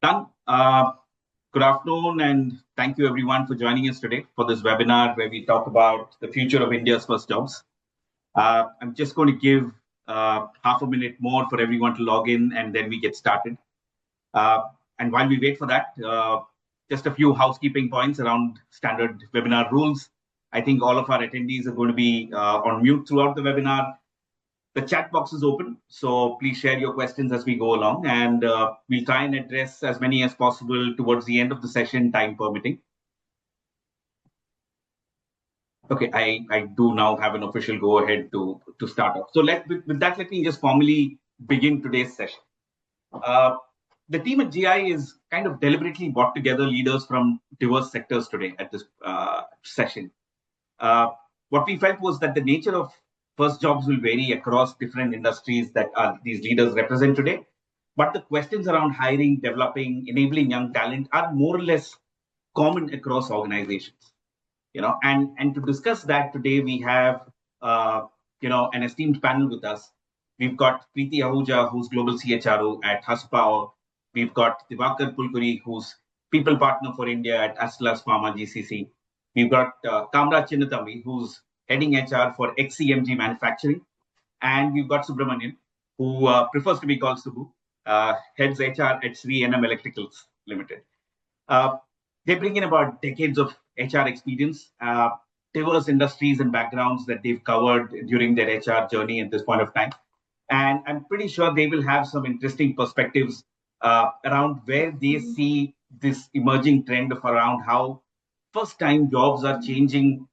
Done. Good afternoon, and thank you everyone for joining us today for this webinar where we talk about the future of India's first jobs. I'm just going to give half a minute more for everyone to log in, and then we get started. And while we wait for that, just a few housekeeping points around standard webinar rules. I think all of our attendees are going to be on mute throughout the webinar. The chat box is open, so please share your questions as we go along, and we'll try and address as many as possible towards the end of the session, time permitting. Okay, I do now have an official go-ahead to start off. So with that, let me just formally begin today's session. The team at GI is kind of deliberately brought together leaders from diverse sectors today at this session. What we felt was that the nature of first jobs will vary across different industries that these leaders represent today. But the questions around hiring, developing, enabling young talent are more or less common across organizations. And to discuss that today, we have an esteemed panel with us. We've got Preeti Ahuja, who's Global CHRO at Haspower. We've got Divakar Pulkuri, who's People Partner for India at Astellas Pharma GCC. We've got Kamra Chinnathambi, who's heading HR for XCMG Manufacturing. And we've got Subramanian, who prefers to be called Subbu, heads HR at Sri NM Electricals Limited. They bring in about decades of HR experience, diverse industries and backgrounds that they've covered during their HR journey at this point of time. And I'm pretty sure they will have some interesting perspectives around where they see this emerging trend of around how first-time jobs are changing,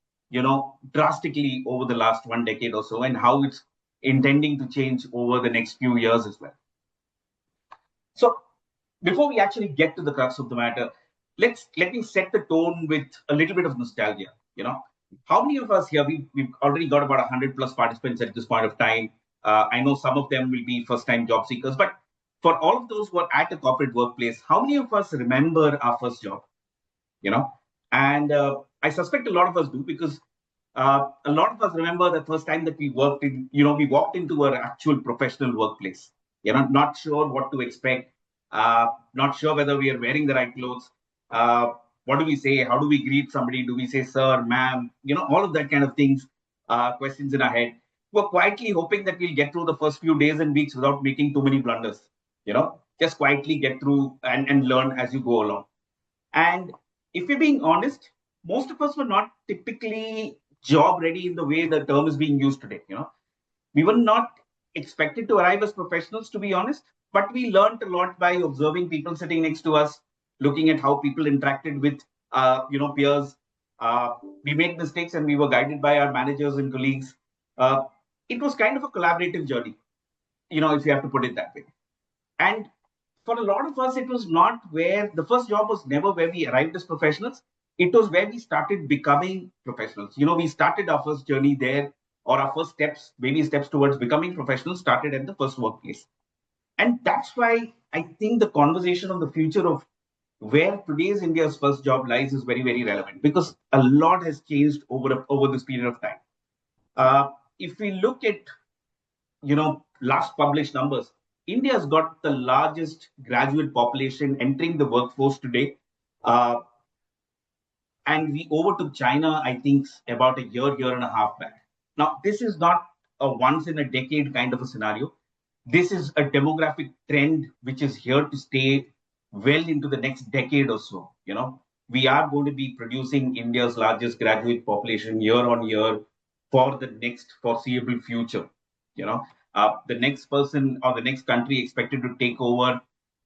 drastically over the last 1 decade or so, and how it's intending to change over the next few years as well. So before we actually get to the crux of the matter, let me set the tone with a little bit of nostalgia. How many of us here, we've already got about 100 plus participants at this point of time. I know some of them will be first-time job seekers, but for all of those who are at a corporate workplace, how many of us remember our first job? And I suspect a lot of us do, because a lot of us remember the first time that we worked in, we walked into an actual professional workplace, not sure what to expect, not sure whether we are wearing the right clothes. What do we say? How do we greet somebody? Do we say sir, ma'am? All of that kind of things, questions in our head. We're quietly hoping that we'll get through the first few days and weeks without making too many blunders, just quietly get through and learn as you go along. And if we're being honest, most of us were not typically job ready in the way the term is being used today. We were not expected to arrive as professionals, to be honest, but we learned a lot by observing people sitting next to us, looking at how people interacted with, peers. We made mistakes and we were guided by our managers and colleagues. It was kind of a collaborative journey, if you have to put it that way. And for a lot of us, it was not where the first job was never where we arrived as professionals. It was where we started becoming professionals. We started our first journey there, or our first steps, baby steps towards becoming professionals started at the first workplace. And that's why I think the conversation on the future of where today's India's first job lies is very, very relevant, because a lot has changed over this period of time. If we look at, last published numbers, India's got the largest graduate population entering the workforce today. And we overtook China, I think, about a year and a half back. Now, this is not a once in a decade kind of a scenario. This is a demographic trend which is here to stay well into the next decade or so. We are going to be producing India's largest graduate population year on year for the next foreseeable future. The next person or the next country expected to take over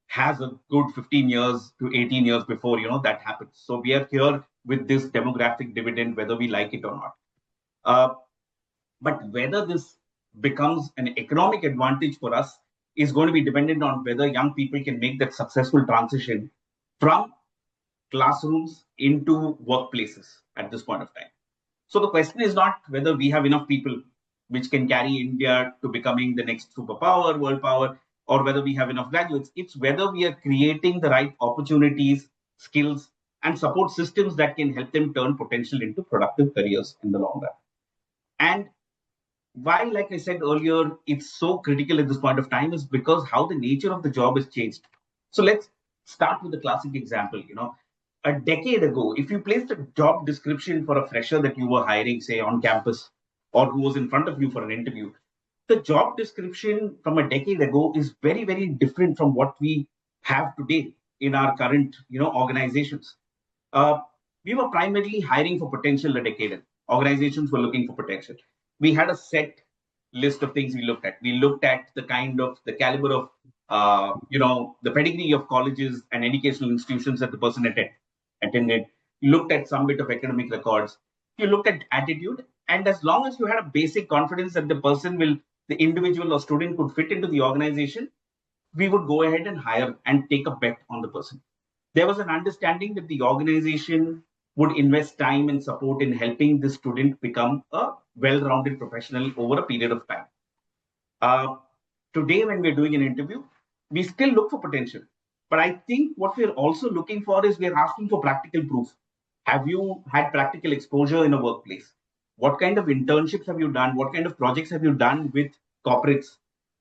has a good 15 years to 18 years before, that happens. So we are here with this demographic dividend, whether we like it or not. But whether this becomes an economic advantage for us is going to be dependent on whether young people can make that successful transition from classrooms into workplaces at this point of time. So the question is not whether we have enough people which can carry India to becoming the next superpower, world power, or whether we have enough graduates. It's whether we are creating the right opportunities, skills, and support systems that can help them turn potential into productive careers in the long run. And why, like I said earlier, it's so critical at this point of time is because how the nature of the job has changed. So let's start with the classic example. A decade ago, if you placed a job description for a fresher that you were hiring, say on campus, or who was in front of you for an interview, the job description from a decade ago is very, very different from what we have today in our current, organizations. Uh, we were primarily hiring for potential a decade ago. Organizations were looking for potential. We had a set list of things we looked at. We looked at the caliber of, the pedigree of colleges and educational institutions that the person attended. You looked at some bit of academic records. You looked at attitude. And as long as you had a basic confidence that the individual or student could fit into the organization, we would go ahead and hire and take a bet on the person. There was an understanding that the organization would invest time and support in helping the student become a well-rounded professional over a period of time. Uh, Today, when we're doing an interview, we still look for potential. But I think what we're also looking for is we're asking for practical proof. Have you had practical exposure in a workplace? What kind of internships have you done? What kind of projects have you done with corporates?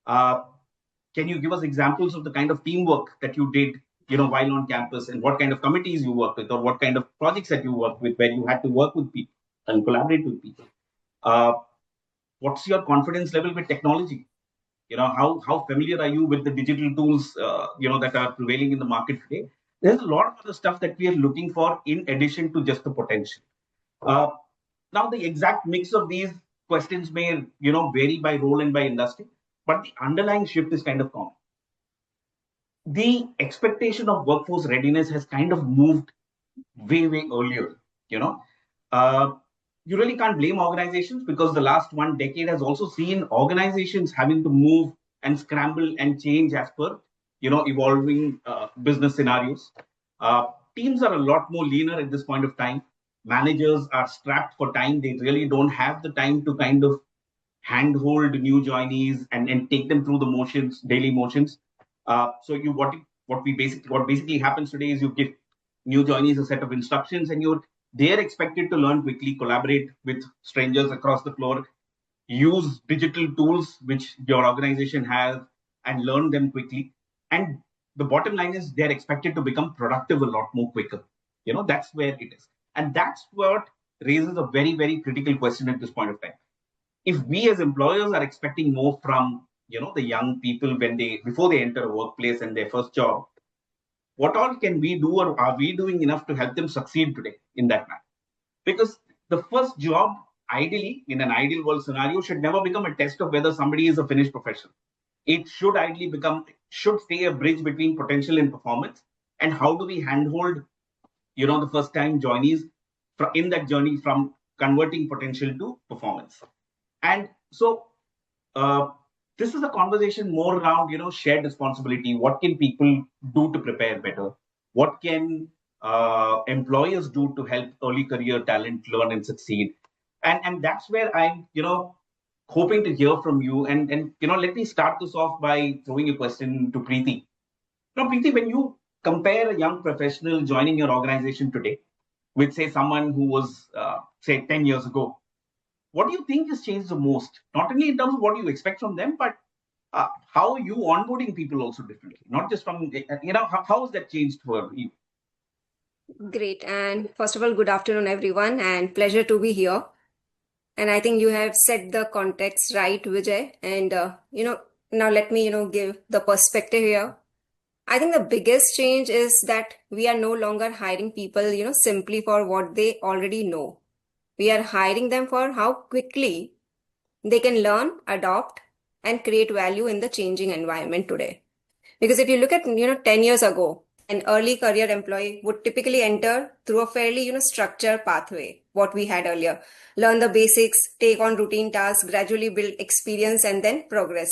Uh, can you give us examples of the kind of teamwork that you did, while on campus, and what kind of committees you worked with, or what kind of projects that you worked with where you had to work with people and collaborate with people? Uh, what's your confidence level with technology? How familiar are you with the digital tools that are prevailing in the market today? There's a lot of other stuff that we are looking for in addition to just the potential. uh, Now the exact mix of these questions may vary by role and by industry, but the underlying shift is kind of common. The expectation of workforce readiness has kind of moved way earlier. you know uh, you really can't blame organizations, because the last 1 decade has also seen organizations having to move and scramble and change as per evolving business scenarios. Teams are a lot more leaner at this point of time. Managers are strapped for time. They really don't have the time to kind of handhold new joinees and take them through the motions, daily motions. So you what basically happens today is you give new joinees a set of instructions, and they're expected to learn quickly, collaborate with strangers across the floor, use digital tools which your organization has, and learn them quickly. And the bottom line is they're expected to become productive a lot more quicker. That's where it is. And that's what raises a very, very critical question at this point of time. If we as employers are expecting more from the young people before they enter a workplace and their first job, what all can we do, or are we doing enough to help them succeed today in that matter? Because the first job, ideally, in an ideal world scenario, should never become a test of whether somebody is a finished professional. It should stay a bridge between potential and performance. And how do we handhold the first time joinees in that journey from converting potential to performance? And so this is a conversation more around shared responsibility. What can people do to prepare better? What can employers do to help early career talent learn and succeed? And that's where I'm hoping to hear from you. And let me start this off by throwing a question to Preeti. Now, Preeti, when you compare a young professional joining your organization today with, say, someone who was, say, 10 years ago, what do you think has changed the most? Not only in terms of what you expect from them, but how you onboarding people also differently, not just from, how has that changed for you? Great. And first of all, good afternoon, everyone, and pleasure to be here. And I think you have set the context right, Vijay. And, now let me, give the perspective here. I think the biggest change is that we are no longer hiring people, simply for what they already know. We are hiring them for how quickly they can learn, adopt, and create value in the changing environment today. Because if you look at, 10 years ago, an early career employee would typically enter through a fairly, structured pathway, what we had earlier. Learn the basics, take on routine tasks, gradually build experience, and then progress.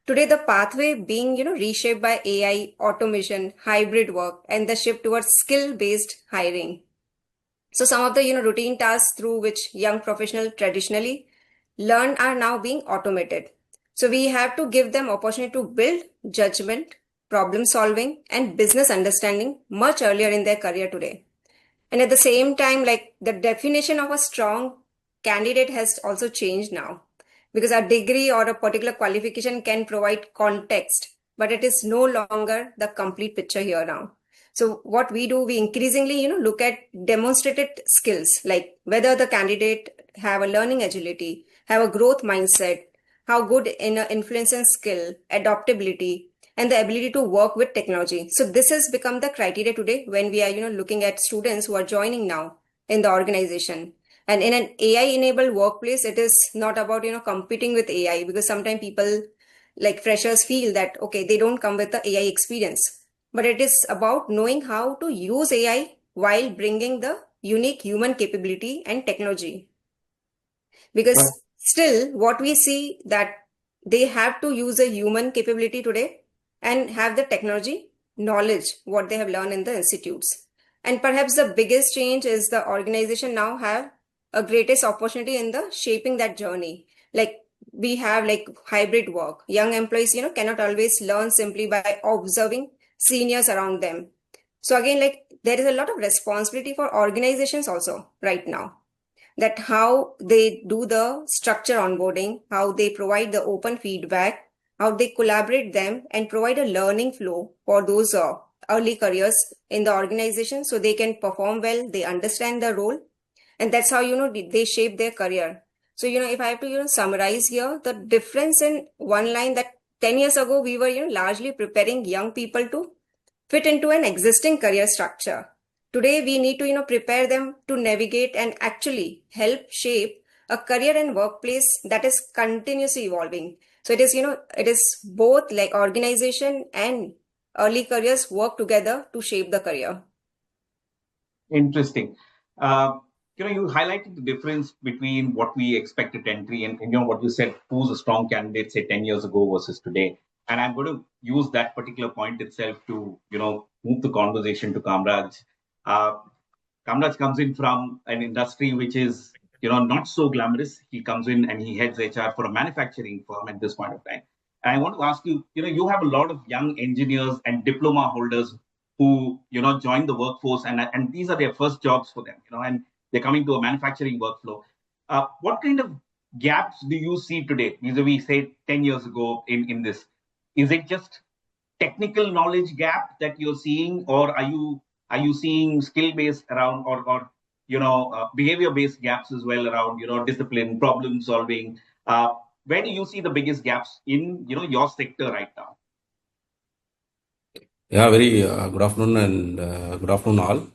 Today, the pathway being, reshaped by AI, automation, hybrid work, and the shift towards skill-based hiring. So some of the, routine tasks through which young professionals traditionally learn are now being automated. So we have to give them opportunity to build judgment, problem solving, and business understanding much earlier in their career today. And at the same time, like the definition of a strong candidate has also changed now, because a degree or a particular qualification can provide context, but it is no longer the complete picture here now. So what we do, we increasingly, look at demonstrated skills, like whether the candidate have a learning agility, have a growth mindset, how good in influence and skill, adaptability, and the ability to work with technology. So this has become the criteria today when we are, looking at students who are joining now in the organization. And in an AI enabled workplace, it is not about, competing with AI, because sometimes people like freshers feel that, okay, they don't come with the AI experience, but it is about knowing how to use AI while bringing the unique human capability and technology. Because Right. still what we see that they have to use a human capability today and have the technology knowledge what they have learned in the institutes. And perhaps the biggest change is the organization now have a greatest opportunity in the shaping that journey. Like we have like hybrid work, young employees cannot always learn simply by observing seniors around them. So again, like there is a lot of responsibility for organizations also right now, that how they do the structure onboarding, how they provide the open feedback, how they collaborate them and provide a learning flow for those early careers in the organization so they can perform well, they understand the role, and that's how they shape their career. So if I have to summarize here the difference in one line, that 10 years ago we were largely preparing young people to fit into an existing career structure. Today, we need to, prepare them to navigate and actually help shape a career and workplace that is continuously evolving. So it is, it is both like organization and early careers work together to shape the career. Interesting. Uh, you highlighted the difference between what we expect at entry and what you said, who's a strong candidate, say 10 years ago versus today. And I'm going to use that particular point itself to, move the conversation to Kamraj. Uh, Kamraj comes in from an industry which is, not so glamorous. He comes in and he heads HR for a manufacturing firm at this point of time. And I want to ask you, you have a lot of young engineers and diploma holders who, join the workforce, and these are their first jobs for them, and they're coming to a manufacturing workflow. What kind of gaps do you see today, vis-a-vis, say, 10 years ago in this? Is it just technical knowledge gap that you're seeing, or are you seeing skill based around, or behavior based gaps as well around discipline, problem solving? Where do you see the biggest gaps in your sector right now? Yeah, very good afternoon and good afternoon all.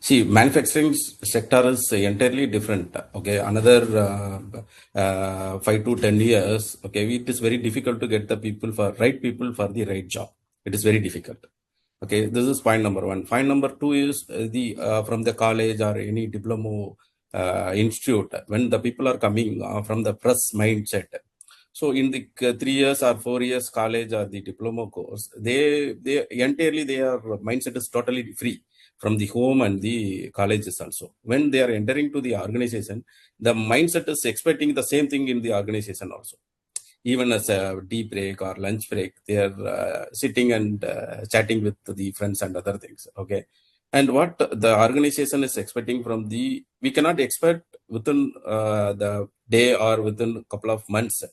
See, manufacturing sector is entirely different. Okay, another 5 to 10 years. Okay, it is very difficult to get the right people for the right job. It is very difficult. Okay, this is point number one. Point number two is the from the college or any diploma institute, when the people are coming from the press mindset. So in the 3 years or 4 years college or the diploma course, they entirely their mindset is totally free from the home and the colleges also. When they are entering to the organization, the mindset is expecting the same thing in the organization also. Even as a tea break or lunch break, they are sitting and chatting with the friends and other things. Okay, and what the organization is expecting from we cannot expect within the day or within a couple of months.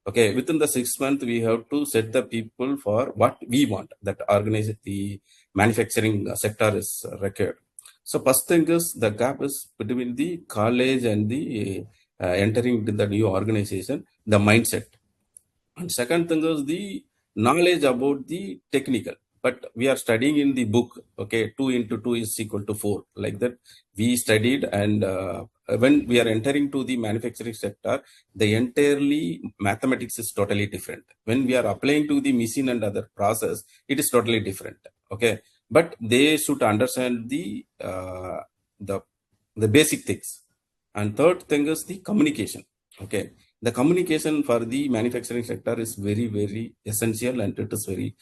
Okay, within the 6 months, we have to set the people for what we want. That the manufacturing sector is required. So first thing is the gap is between the college and the entering into the new organization, the mindset. And second thing is the knowledge about the technical. But we are studying in the book, okay, 2 into 2 is equal to 4. Like that, we studied. And when we are entering to the manufacturing sector, the entirely mathematics is totally different. When we are applying to the machine and other process, it is totally different. Okay. But they should understand the basic things. And third thing is the communication. Okay, the communication for the manufacturing sector is very, very essential, and it is very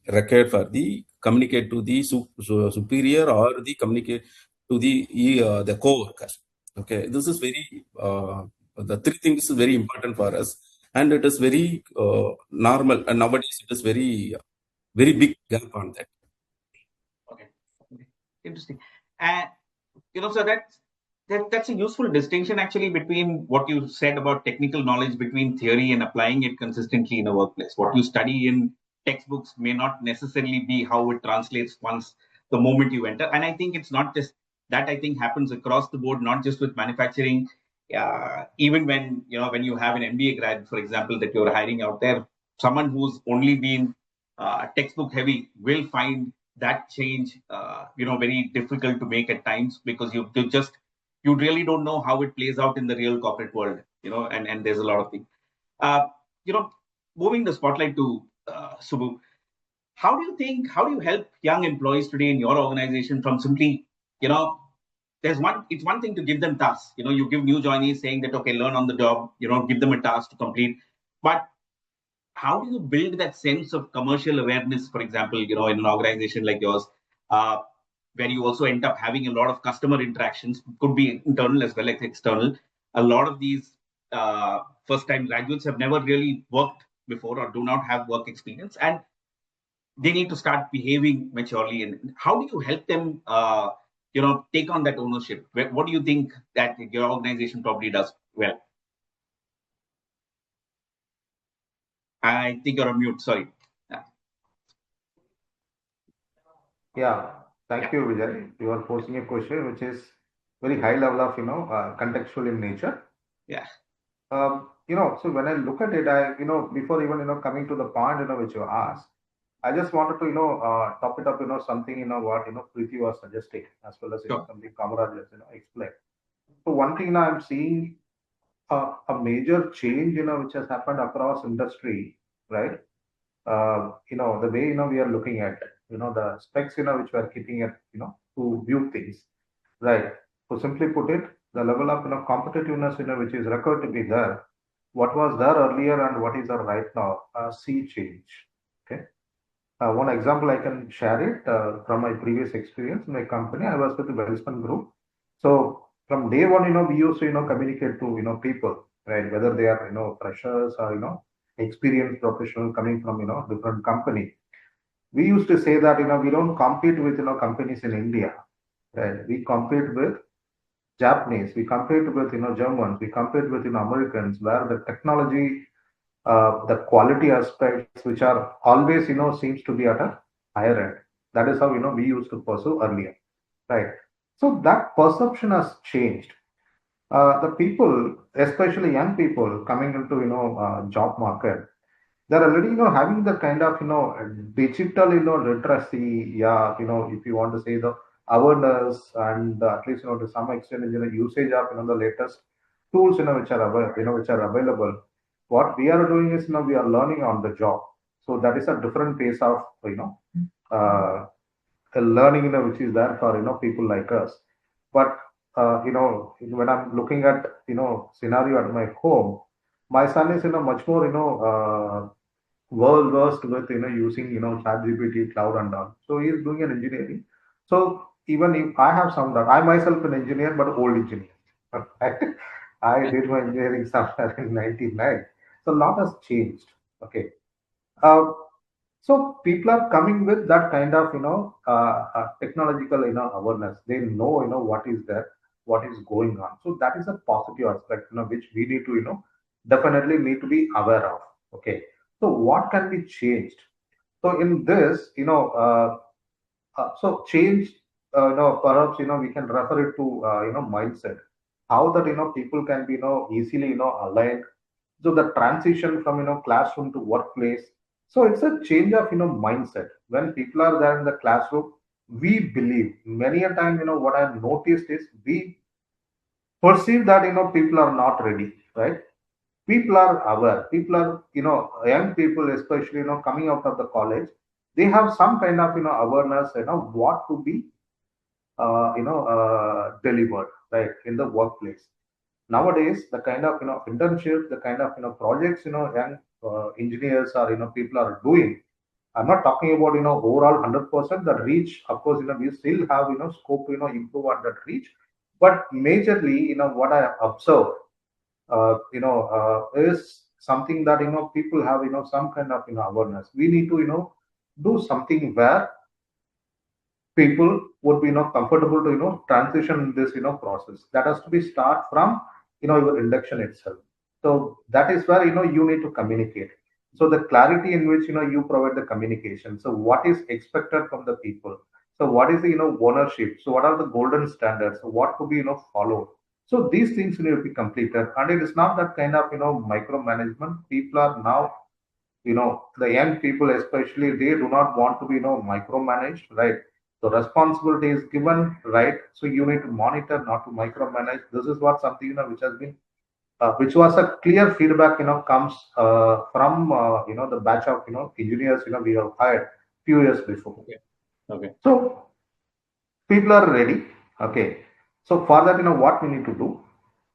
required for the communicate to the superior or the communicate to the co-workers. Okay, this is very the three things is very important for us, and it is very normal. And nowadays, it is very big gap on that. Okay. Interesting. And so that's a useful distinction actually between what you said about technical knowledge, between theory and applying it consistently in a workplace. What you study in textbooks may not necessarily be how it translates once the moment you enter. And I think it's not just that. I think happens across the board, not just with manufacturing. Even when you have an MBA grad, for example, that you're hiring out there, someone who's only been textbook heavy will find that change very difficult to make at times, because you really don't know how it plays out in the real corporate world, and there's a lot of things. uh, you know Moving the spotlight to Subbu, how do you help young employees today in your organization from simply, you know it's one thing to give them tasks. You give new joinees saying that, okay, learn on the job, give them a task to complete. But how do you build that sense of commercial awareness, for example, in an organization like yours, uh, where you also end up having a lot of customer interactions, could be internal as well as external. A lot of these first time graduates have never really worked before or do not have work experience, and they need to start behaving maturely. And how do you help them take on that ownership? What do you think that your organization probably does well? I think you're on mute, sorry. Yeah, thank you, Vijay. You are posing a question which is very high level of, contextual in nature. Yeah. So when I look at it, before even, coming to the point, which you asked, I just wanted to, top it up, something, what, Preeti was suggesting, as well as, Sure. something Kamaraj just, explained. So one thing now I'm seeing a major change, which has happened across industry, right? The way, we are looking at, the specs, which we are keeping at, to view things, right? So simply put it, the level of, competitiveness, which is required to be there, what was there earlier and what is there right now, see change. Okay. One example I can share it from my previous experience in my company. I was with the Welspun Group. So from day one, we used to, communicate to, people, right? Whether they are, freshers or, experienced professional coming from, different company. We used to say that, we don't compete with, companies in India, right? We compete with Japanese, we compete with, Germans, we compete with, Americans, where the technology, the quality aspects, which are always, seems to be at a higher end. That is how, we used to pursue earlier, right? So that perception has changed. The people, especially young people coming into, job market, they're already, having the kind of, digital, literacy. Yeah, if you want to say the awareness and at least, to some extent, usage of, the latest tools, which are which are available. What we are doing is, we are learning on the job. So that is a different pace of, uh, learning, which is there for, people like us. But when I'm looking at, scenario at my home, my son is, much more, well versed with, using, ChatGPT, cloud and all. So he is doing an engineering. So even if I have some that, I myself an engineer, but old engineer. I did my engineering somewhere in 99. So a lot has changed. Okay. Uh, so people are coming with that kind of, technological, awareness. They know, what is there, what is going on. So that is a positive aspect, which we need to, definitely need to be aware of. Okay. So what can be changed? So in this, so change, perhaps, we can refer it to, mindset. How that, people can be, easily, aligned. So the transition from, classroom to workplace. So it's a change of, mindset. When people are there in the classroom, we believe many a time, what I've noticed is we perceive that, people are not ready, right? People are aware. People are, young people, especially, coming out of the college, they have some kind of, awareness, what to be, delivered, right, in the workplace. Nowadays, the kind of, internship, the kind of, projects, young engineers or, people are doing. I'm not talking about, overall 100% that reach. Of course, we still have, scope, improve on that reach. But majorly, what I observe, is something that, people have, some kind of, awareness. We need to, do something where people would be, comfortable to, transition this, process. That has to be start from, your induction itself. So that is where, you need to communicate. So the clarity in which, you provide the communication. So what is expected from the people? So what is the ownership? So what are the golden standards? So what could be followed? So these things need to be completed, and it is not that kind of micromanagement. People are now, the young people especially, they do not want to be micromanaged, right? So responsibility is given, right? So you need to monitor, not to micromanage. This is what something which has been which was a clear feedback comes from the batch of engineers we have hired few years before. Okay. Okay. So people are ready. Okay. So for that, what we need to do,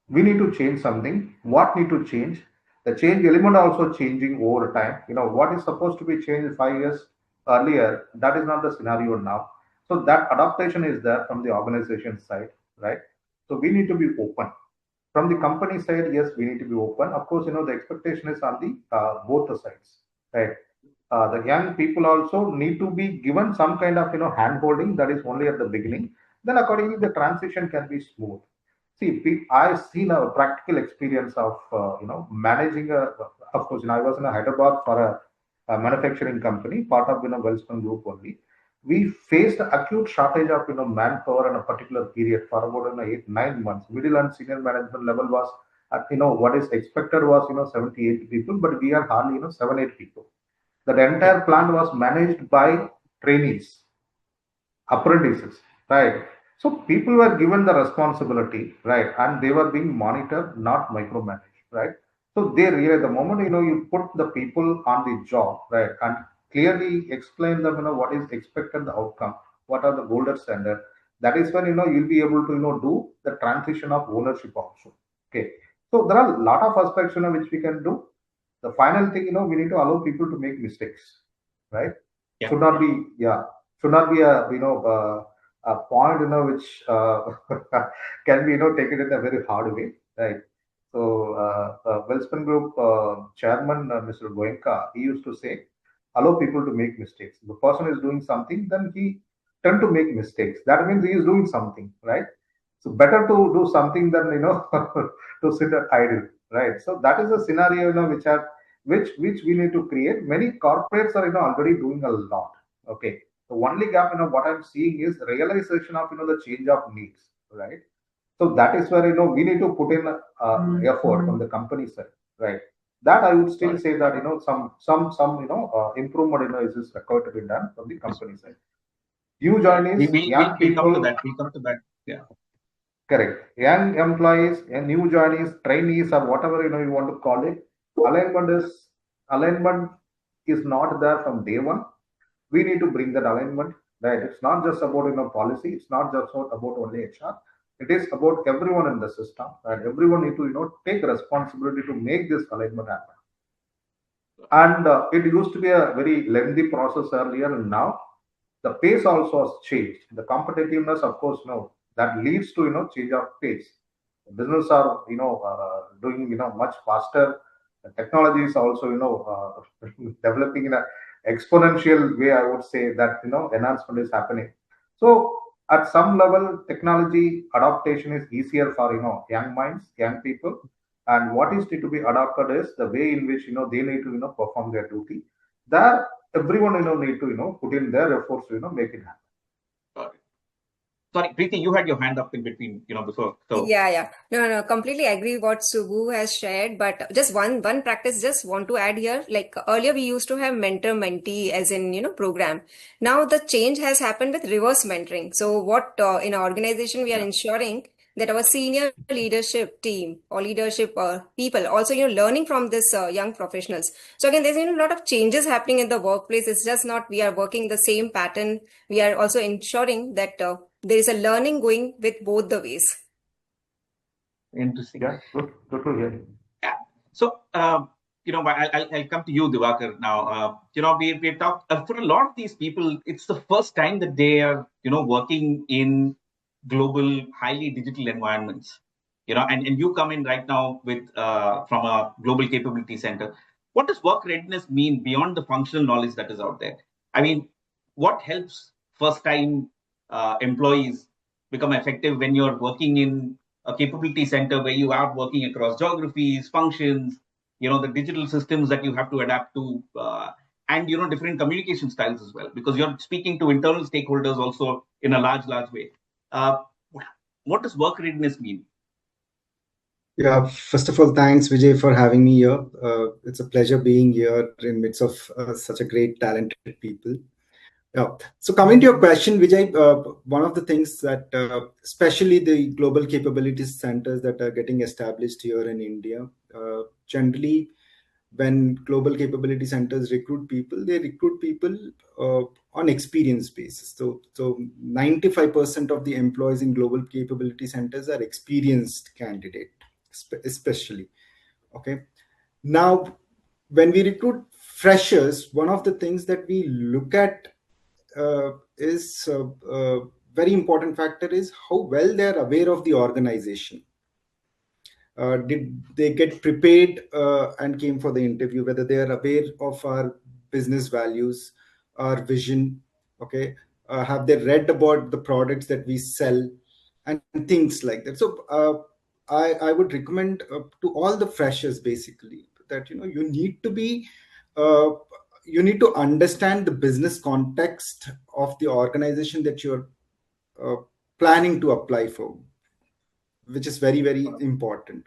we need to change something. What need to change? The change element also changing over time. What is supposed to be changed 5 years earlier, that is not the scenario now. So that adaptation is there from the organization side, right? So we need to be open. From the company side, yes, we need to be open. Of course, the expectation is on the both the sides, right? The young people also need to be given some kind of hand holding. That is only at the beginning. Then accordingly, the transition can be smooth. See, I've seen a practical experience of managing a. Of course, I was in a Hyderabad for a manufacturing company, part of Wellspun Group only. We faced acute shortage of manpower in a particular period for about 8 9 months. Middle and senior management level was at what is expected was 78 people, but we are hardly 7 8 people. That Okay. entire plant was managed by trainees, apprentices, right? So people were given the responsibility, right, and they were being monitored, not micromanaged, right? So they realize the moment you put the people on the job, right, and clearly explain them what is expected the outcome, what are the golden standard. That is when you'll be able to do the transition of ownership also. Okay, so there are a lot of aspects which we can do. The final thing we need to allow people to make mistakes, right? Yeah. Should not be, yeah, should not be a a point which can be taken in a very hard way, right? So Wellspun Group chairman Mr. Goenka, he used to say, allow people to make mistakes. If the person is doing something, then he tend to make mistakes. That means he is doing something, right? So better to do something than to sit at idle, right? So that is a scenario which we need to create. Many corporates are already doing a lot. Okay, the only gap what I'm seeing is realization of the change of needs, right? So that is where we need to put in effort from the company side, right? That I would still say that some improvement is required to be done from the company side. New We joinees, young we'll come to people. that. We'll come to that. Yeah. Correct. Young employees, and new joinees, trainees, or whatever you want to call it. Alignment is alignment is not there from day one. We need to bring that alignment. Right. It's not just about policy. It's not just about only HR. It is about everyone in the system, and everyone need to take responsibility to make this alignment happen. And it used to be a very lengthy process earlier, and now the pace also has changed. The competitiveness, of course, that leads to change of pace. Business are doing much faster. The technology is also developing in a exponential way. I would say that enhancement is happening. So at some level, technology adaptation is easier for young minds, young people. And what is need to be adopted is the way in which they need to perform their duty. There, everyone need to put in their efforts to make it happen. Got it. Sorry, Preeti, you had your hand up in between, before. So Yeah. No, completely agree what Subhu has shared, but just one practice, just want to add here. Like earlier, we used to have mentor-mentee as in, program. Now the change has happened with reverse mentoring. So what in our organization, we are yeah. ensuring that our senior leadership team or leadership people also, learning from this young professionals. So again, there's a lot of changes happening in the workplace. It's just not we are working the same pattern. We are also ensuring that there is a learning going with both the ways. Interesting. Yeah, good to hear. Yeah. So, I'll come to you, Diwakar, now. We talked for a lot of these people, it's the first time that they are, working in global, highly digital environments, and you come in right now with, from a global capability center. What does work readiness mean beyond the functional knowledge that is out there? I mean, what helps first time employees become effective when you're working in a capability center where you are working across geographies, functions, the digital systems that you have to adapt to, and different communication styles as well, because you're speaking to internal stakeholders also in a large way. Uh, what does work readiness mean? Yeah, first of all, thanks Vijay for having me here. It's a pleasure being here in midst of such a great talented people. Yeah. So coming to your question, Vijay, one of the things that, especially the global capabilities centers that are getting established here in India, generally, when global capability centers recruit people, they recruit people on experience basis. So 95% of the employees in global capability centers are experienced candidate, especially. Okay. Now, when we recruit freshers, one of the things that we look at is very important factor is how well they are aware of the organization. Did they get prepared and came for the interview, whether they are aware of our business values, our vision, okay? Have they read about the products that we sell and things like that? So I would recommend to all the freshers basically that you need to be uh, you need to understand the business context of the organization that you're uh, planning to apply for, which is very important.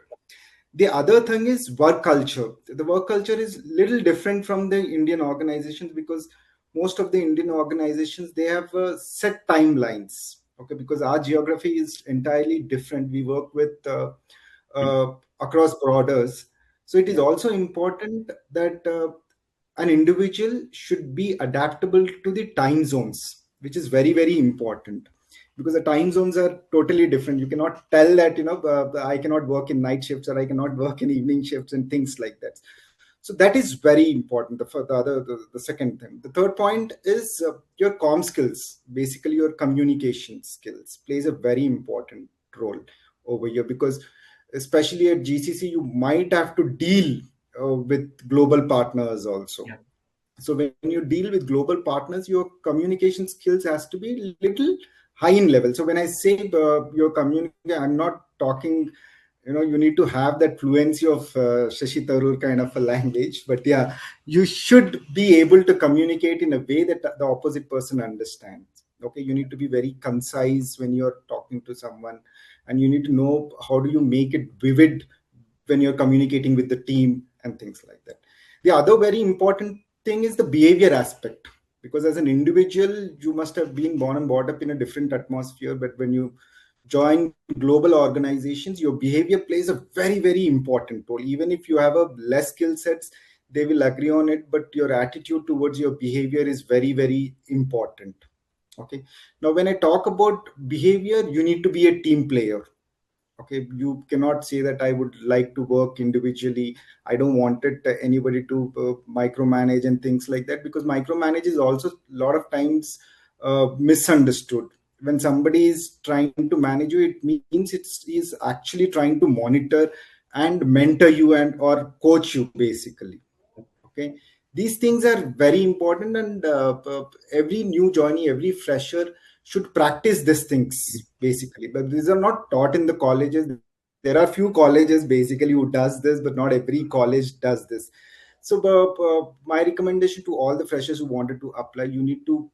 The other thing is work culture. The work culture is little different from the Indian organizations, because most of the Indian organizations, they have set timelines, okay, because our geography is entirely different. We work with across borders. So it is also important that an individual should be adaptable to the time zones, which is very important, because the time zones are totally different. You cannot tell that I cannot work in night shifts or I cannot work in evening shifts and things like that. So that is very important. The second thing, the third point is your comm skills, basically your communication skills plays a very important role over here, because especially at GCC you might have to deal with global partners also. Yeah. So when you deal with global partners, your communication skills has to be little high in level. So when I say your communication, I'm not talking, you need to have that fluency of Shashi Tharoor kind of a language, but yeah, you should be able to communicate in a way that the opposite person understands. Okay, you need to be very concise when you're talking to someone, and you need to know how do you make it vivid when you're communicating with the team and things like that. The other very important thing is the behavior aspect, because as an individual you must have been born and brought up in a different atmosphere, but when you join global organizations, your behavior plays a very important role. Even if you have a less skill sets, they will agree on it, but your attitude towards your behavior is very important. Okay, now when I talk about behavior, you need to be a team player. Okay, you cannot say that I would like to work individually, I don't want it anybody to micromanage and things like that, because micromanage is also a lot of times misunderstood. When somebody is trying to manage you, it means is actually trying to monitor and mentor you and or coach you basically. Okay, these things are very important, and every new joinee, every fresher should practice these things basically, but these are not taught in the colleges. There are few colleges basically who does this, but not every college does this. So my recommendation to all the freshers who wanted to apply, you need to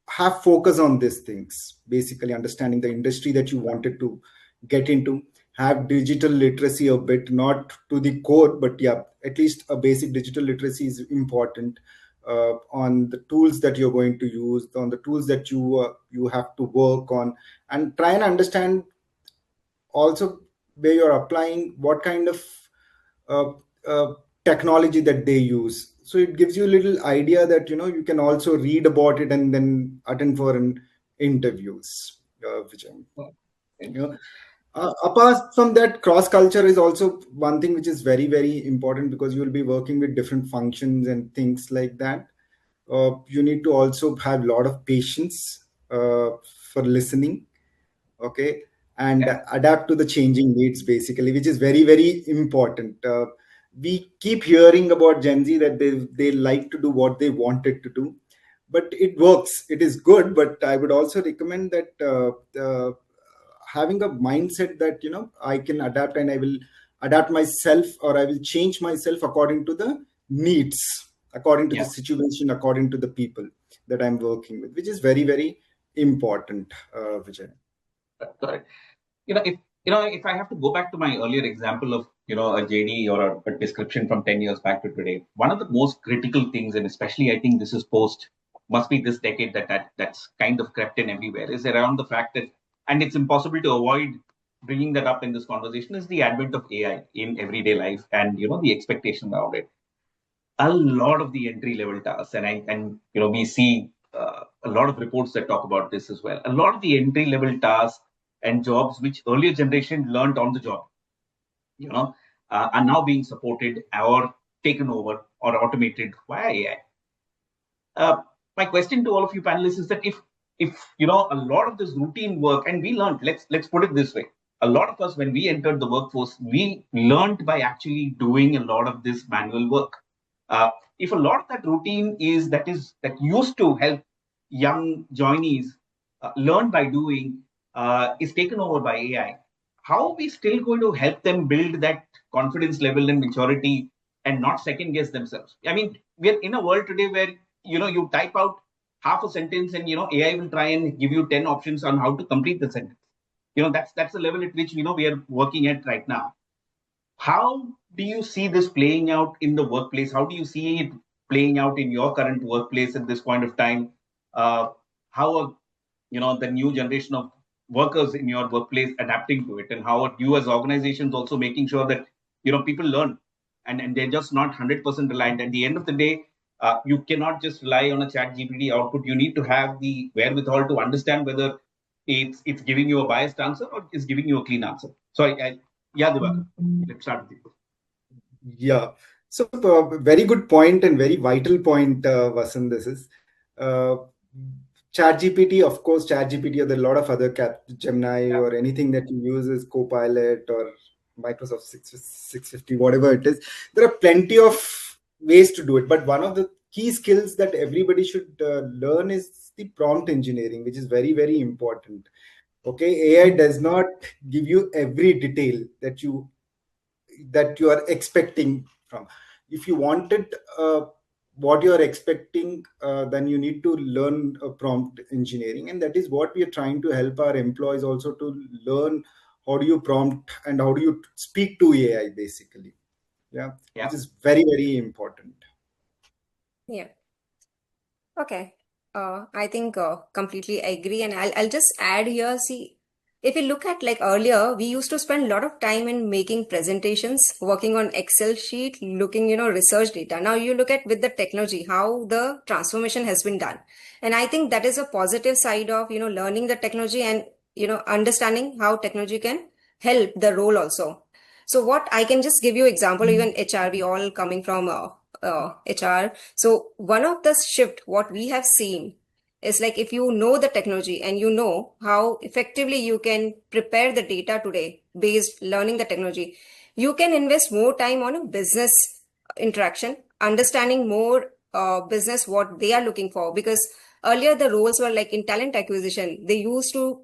have focus on these things, basically understanding the industry that you wanted to get into, have digital literacy a bit, not to the core, but yeah, at least a basic digital literacy is important, on the tools that you're going to use, on the tools that you have to work on, and try and understand also where you're applying what kind of uh, uh, technology that they use. So it gives you a little idea that you can also read about it and then attend for an interviews, Vijay. You know, apart from that, cross culture is also one thing which is very important, because you will be working with different functions and things like that. You need to also have a lot of patience for listening, okay, and Yeah. adapt to the changing needs basically, which is very important. We keep hearing about Gen Z that they like to do what they wanted to do, but it works, it is good, but I would also recommend that having a mindset that I can adapt, and I will adapt myself, or I will change myself according to the needs, according to the situation, according to the people that I'm working with, which is very, very important, Vijay. Correct. If I have to go back to my earlier example of a JD or a description from 10 years back to today, one of the most critical things, and especially I think this is must be this decade that's kind of crept in everywhere, is around the fact that, and it's impossible to avoid bringing that up in this conversation, is the advent of AI in everyday life and the expectation around it. A lot of the entry level tasks, and we see a lot of reports that talk about this as well. A lot of the entry level tasks and jobs which earlier generation learned on the job, are now being supported or taken over or automated via AI. My question to all of you panelists is that if a lot of this routine work, and we learned, let's put it this way, a lot of us, when we entered the workforce, we learned by actually doing a lot of this manual work. If a lot of that routine that used to help young joinees learn by doing is taken over by AI, how are we still going to help them build that confidence level and maturity and not second guess themselves? I mean, we're in a world today where you type out half a sentence and AI will try and give you 10 options on how to complete the sentence. That's the level at which we are working at right now. How do you see this playing out in the workplace? How do you see it playing out in your current workplace at this point of time? How are the new generation of workers in your workplace adapting to it, and how are you as organizations also making sure that people learn and they're just not 100% reliant? At the end of the day, you cannot just rely on a chat GPT output. You need to have the wherewithal to understand whether it's giving you a biased answer or it's giving you a clean answer. So Divakar, let's start with you. Yeah. So very good point and very vital point, Vasan. This is ChatGPT. Of course, ChatGPT or there are a lot of other Gemini or anything that you use is Copilot or Microsoft 650, whatever it is. There are plenty of ways to do it, but one of the key skills that everybody should learn is the prompt engineering, which is very, very important. Okay, AI does not give you every detail that you are expecting from. If you wanted what you are expecting, then you need to learn prompt engineering, and that is what we are trying to help our employees also to learn. How do you prompt and how do you speak to AI, basically? Yeah. Which is very, very important. Yeah. Okay. I think completely agree, and I'll just add here. See, if you look at like earlier, we used to spend a lot of time in making presentations, working on Excel sheet, looking, research data. Now you look at with the technology, how the transformation has been done. And I think that is a positive side of, learning the technology and, understanding how technology can help the role also. So what I can just give you example, even HR, we all coming from HR. So one of the shift, what we have seen is like if you know the technology and you know how effectively you can prepare the data today based learning the technology, you can invest more time on a business interaction, understanding more business what they are looking for. Because earlier the roles were like in talent acquisition, they used to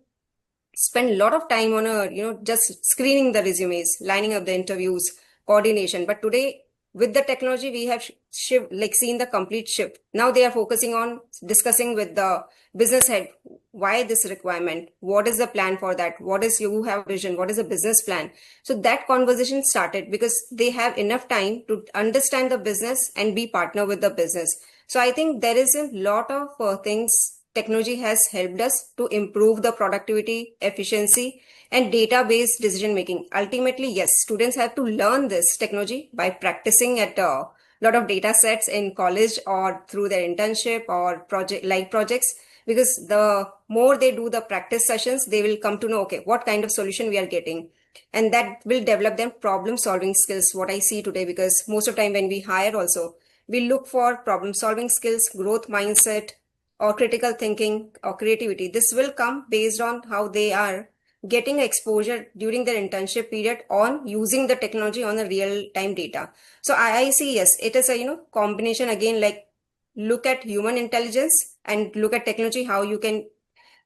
spend a lot of time on just screening the resumes, lining up the interviews, coordination. But today with the technology we have seen the complete shift. Now they are focusing on discussing with the business head, why this requirement, what is the plan for that, what is you have vision, what is the business plan. So that conversation started because they have enough time to understand the business and be partner with the business. So I think there is a lot of things technology has helped us to improve the productivity, efficiency, and database decision making. Ultimately, yes, students have to learn this technology by practicing at a lot of data sets in college or through their internship or projects. Because the more they do the practice sessions, they will come to know, okay, what kind of solution we are getting. And that will develop them problem solving skills, what I see today. Because most of the time when we hire also, we look for problem solving skills, growth mindset, or critical thinking or creativity. This will come based on how they are getting exposure during their internship period on using the technology on the real time data. So I see, yes, it is a combination again, like look at human intelligence and look at technology, how you can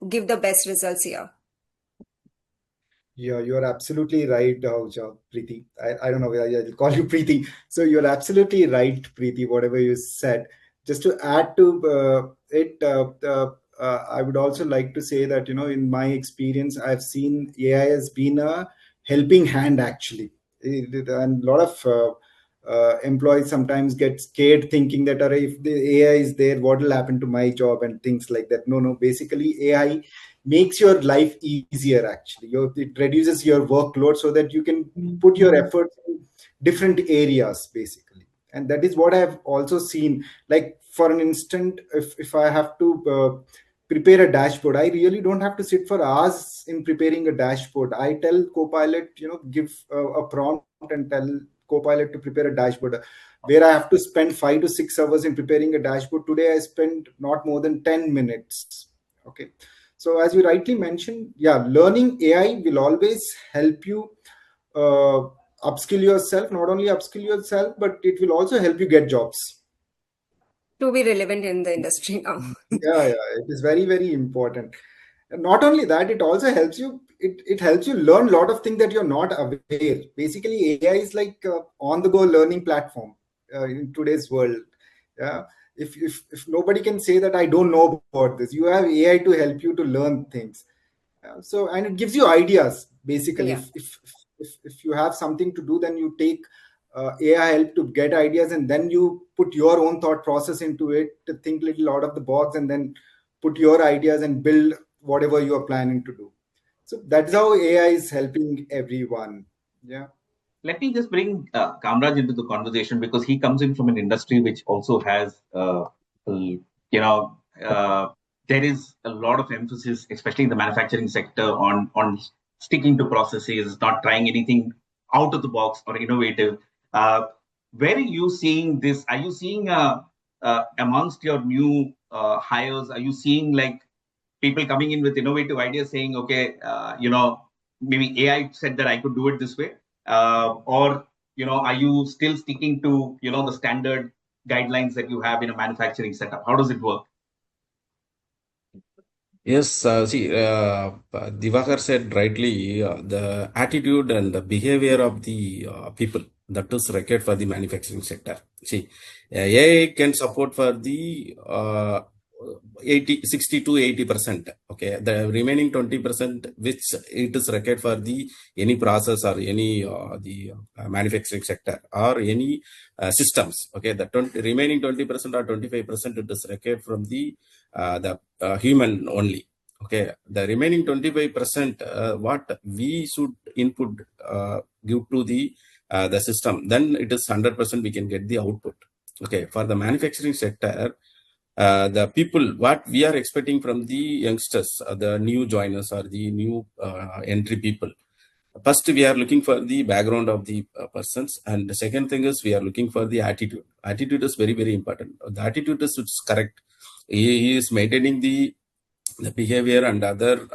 give the best results here. Yeah, you're absolutely right, Preeti. I don't know whether I'll call you Preeti. So you're absolutely right, Preeti, whatever you said. Just to add to I would also like to say that, in my experience, I've seen AI has been a helping hand actually. And a lot of employees sometimes get scared thinking that, "Arey, if the AI is there, what will happen to my job?" and things like that. No, basically AI makes your life easier actually. It reduces your workload so that you can put your efforts in different areas basically. And that is what I've also seen. Like for an instant, if I have to prepare a dashboard, I really don't have to sit for hours in preparing a dashboard. I tell Copilot, give a prompt and tell Copilot to prepare a dashboard where I have to spend 5 to 6 hours in preparing a dashboard. Today I spend not more than 10 minutes. Okay. So as you rightly mentioned, yeah, learning AI will always help you uh, upskill yourself. Not only upskill yourself, but it will also help you get jobs. To be relevant in the industry now. Yeah, it is very, very important. And not only that, it also helps you. It helps you learn a lot of things that you're not aware. Basically, AI is like on-the-go learning platform in today's world. Yeah, if nobody can say that I don't know about this, you have AI to help you to learn things. So and it gives you ideas basically. Yeah. If you have something to do, then you take AI help to get ideas, and then you put your own thought process into it to think little out of the box, and then put your ideas and build whatever you are planning to do. So that's how AI is helping everyone. Yeah. Let me just bring Kamraj into the conversation because he comes in from an industry which also has, there is a lot of emphasis, especially in the manufacturing sector, on sticking to processes, not trying anything out of the box or innovative. Where are you seeing this? Are you seeing amongst your new hires? Are you seeing like people coming in with innovative ideas, saying, "Okay, maybe AI said that I could do it this way," or are you still sticking to the standard guidelines that you have in a manufacturing setup? How does it work? Yes, Divakar said rightly, the attitude and the behavior of the people that is required for the manufacturing sector. See, AI can support for the 60 to 80%. Okay, the remaining 20%, which it is required for the any process or any the manufacturing sector or any systems. Okay, the remaining 20% or 25% it is required from the human only. Okay, the remaining 25%, what we should input give to the system, then it is 100% we can get the output. Okay, for the manufacturing sector, the people, what we are expecting from the youngsters, the new joiners or the new entry people. First, we are looking for the background of the persons, and the second thing is we are looking for the attitude. Attitude is very, very important. The attitude is correct. He is maintaining the behavior and other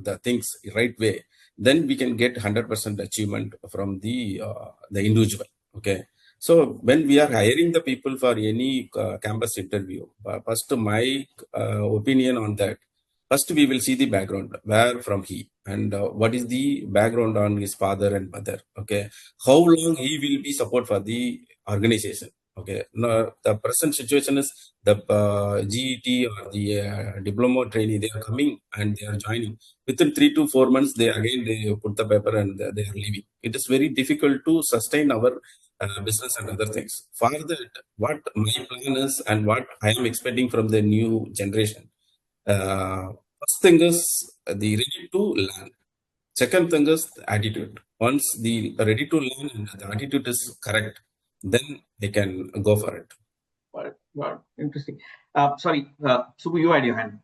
the things right way. Then we can get 100% achievement from the individual. Okay. So when we are hiring the people for any campus interview, first my opinion on that. First, we will see the background, where from he, and what is the background on his father and mother. Okay, how long he will be support for the organization. Okay, now the present situation is the GET or the diploma trainee. They are coming and they are joining within 3 to 4 months. They put the paper and they are leaving. It is very difficult to sustain our business and other things. For that, what my plan is and what I am expecting from the new generation. First thing is the ready to learn. Second thing is the attitude. Once the ready to learn and the attitude is correct, then they can go for it. Wow, interesting. Sorry, Subbu, you had your hand.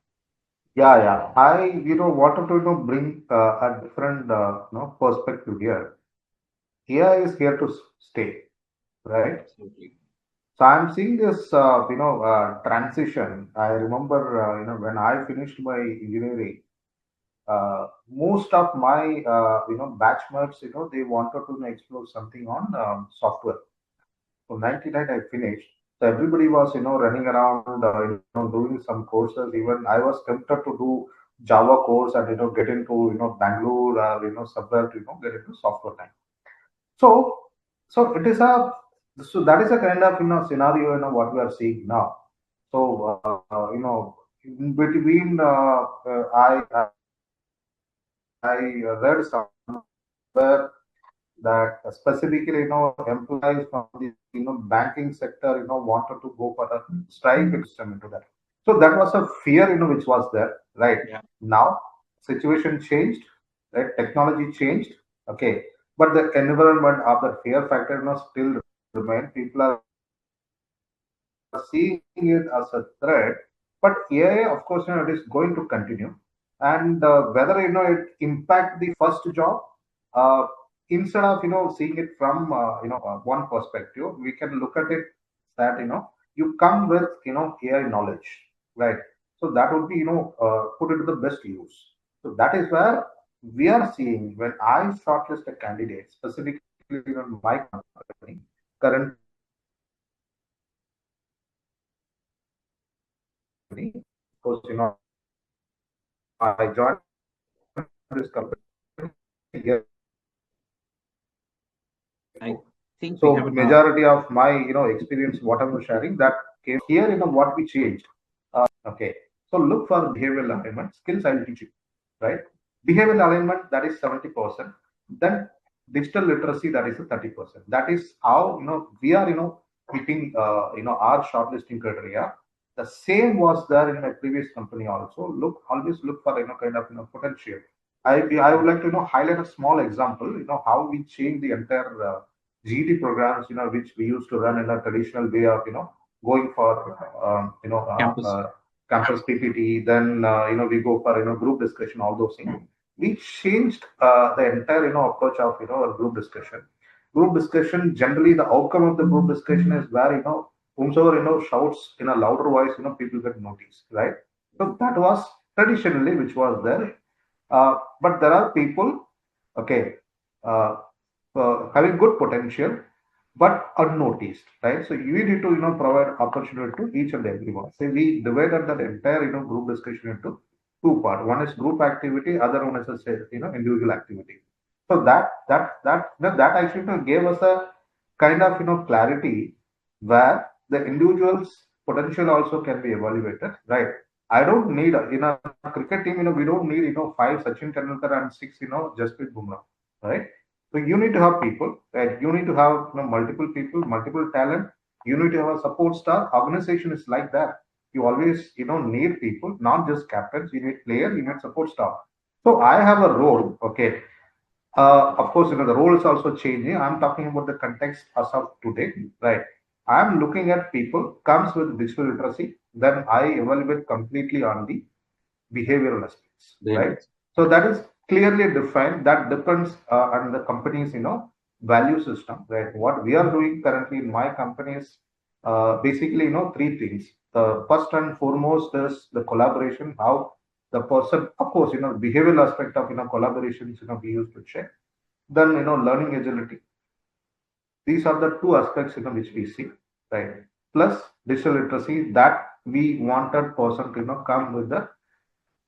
Yeah. I, wanted to, bring a different, perspective here. AI is here to stay, right? Absolutely. So I'm seeing this, transition. I remember, when I finished my engineering, most of my, batchmates, they wanted to explore something on software. So 99 I finished. So everybody was, running around, doing some courses. Even I was tempted to do Java course and get into Bangalore or suburb to get into software line. So it is that is a kind of scenario what we are seeing now. So in between I read somewhere that specifically employees from the banking sector wanted to go for a strike system into that. So that was a fear which was there, right? Yeah. Now situation changed, right? Technology changed, okay, but the environment of the fear factor still remain. People are seeing it as a threat, but AI, of course, it is going to continue. And whether it impact the first job, uh, instead of seeing it from one perspective, we can look at it that you come with AI knowledge, right? So that would be put it to the best use. So that is where we are seeing when I shortlist a candidate, specifically my company currently, of course, I joined this company. Yeah. I think we So have it now. majority of my experience, what I'm sharing, that came here. What we changed. Okay. So look for behavioral alignment skills. I'll teach you, right? Behavioral alignment, that is 70%. Then digital literacy, that is a 30%. That is how we are keeping our shortlisting criteria. The same was there in my previous company also. Always look for kind of potential. I would like to highlight a small example. How we change the entire GT programs. Which we used to run in a traditional way of going for Campus. Campus PPT. Then we go for group discussion. All those things. We changed the entire approach of our group discussion. Group discussion, generally the outcome of the group discussion is where whomsoever shouts in a louder voice, people get noticed, right? So that was traditionally which was there. But there are people, okay, uh, having good potential, but unnoticed, right? So you need to provide opportunity to each and everyone. So we divided that entire group discussion into two parts. One is group activity, other one is a individual activity. So that actually gave us a kind of clarity where the individual's potential also can be evaluated, right? I don't need in a cricket team, we don't need five Sachin Tendulkar and six Jasprit Bumrah, right? So you need to have people, right? You need to have multiple people, multiple talent. You need to have a support staff. Organization is like that. You always need people, not just captains. You need players, you need support staff. So I have a role, okay. Of course, the role is also changing. I'm talking about the context as of today, right? I'm looking at people comes with digital literacy, then I evaluate completely on the behavioral aspects, right? So that is clearly defined. That depends on the company's value system, right? What we are doing currently in my company is basically three things. The first and foremost is the collaboration. How the person, of course, behavioral aspect of collaborations we used to check. Then learning agility. These are the two aspects which we see, right? Plus digital literacy, that we wanted person to come with the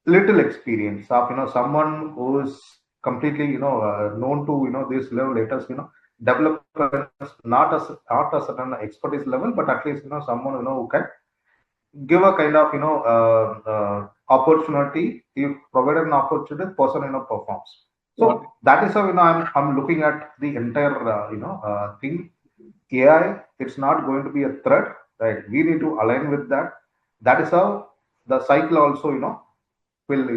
little experience of someone who is completely known to this level. Let us develop not as an expertise level, but at least someone who can give a kind of opportunity. If provided an opportunity, person performs. So that is how I'm looking at the entire thing. AI, it's not going to be a threat, right? We need to align with that. That is how the cycle also will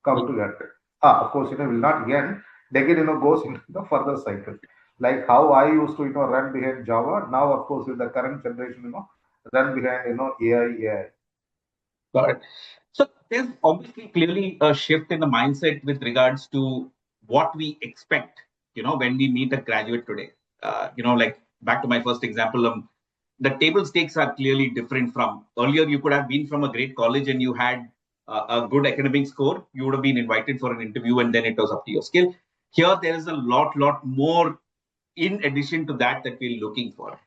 come to end. Of course, will not end. Again, goes into the further cycle. Like how I used to run behind Java. Now, of course, with the current generation, run behind AI. Got it. So there's obviously clearly a shift in the mindset with regards to what we expect, when we meet a graduate today. Like back to my first example, the table stakes are clearly different from earlier. You could have been from a great college and you had a good academic score. You would have been invited for an interview and then it was up to your skill. Here, there is a lot more in addition to that we're looking for.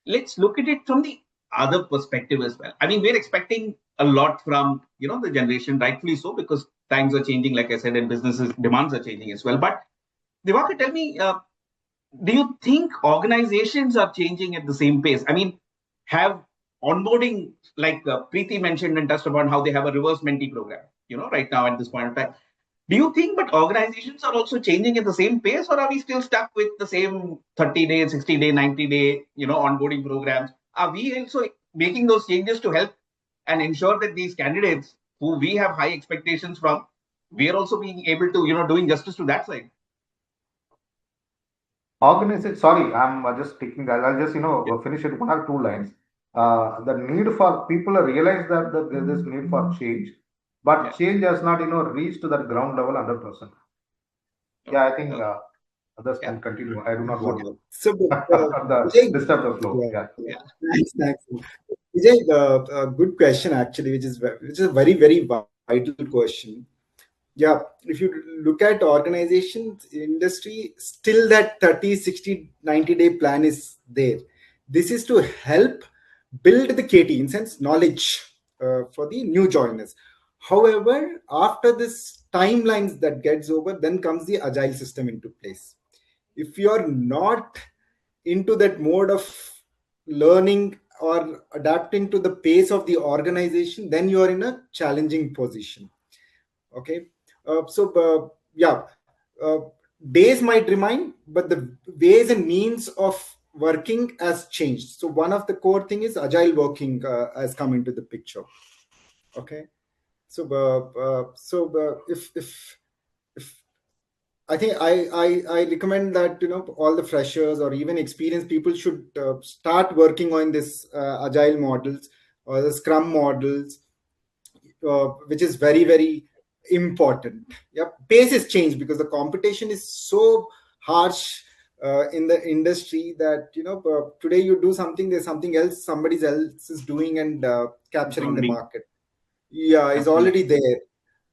Let's look at it from the other perspective as well. I mean, we're expecting a lot from the generation, rightfully so, because times are changing, like I said, and businesses demands are changing as well. But Diwakar, tell me, do you think organizations are changing at the same pace? I mean, have onboarding, like Preeti mentioned and touched upon how they have a reverse mentee program, right now at this point of time. Do you think but organizations are also changing at the same pace, or are we still stuck with the same 30-day, 60-day, 90-day, onboarding programs? Are we also making those changes to help and ensure that these candidates who we have high expectations from, we are also being able to, doing justice to that side? Organization, sorry, I'm just taking that. I'll just, finish it 1 or 2 lines. The need for people realize that there's this need for change, but change has not, reached to that ground level 100%. Yeah, I think others can continue. I do not want to So, Vijay, disturb the flow. yeah, Yeah. thanks. Vijay, a good question actually, which is a very, very vital question. Yeah, if you look at organizations, industry, still that 30, 60, 90-day plan is there. This is to help build the KT, in sense, knowledge for the new joiners. However, after this timelines that gets over, then comes the agile system into place. If you're not into that mode of learning or adapting to the pace of the organization, then you are in a challenging position. Okay. Yeah, uh, days might remain, but the ways and means of working has changed. So one of the core thing is agile working has come into the picture. Okay. So if I think I recommend that all the freshers or even experienced people should start working on this agile models or the Scrum models, which is very, very important. Yep, pace is changed because the competition is so harsh in the industry that today you do something, there's something else somebody else is doing and capturing the market. Yeah, is already there.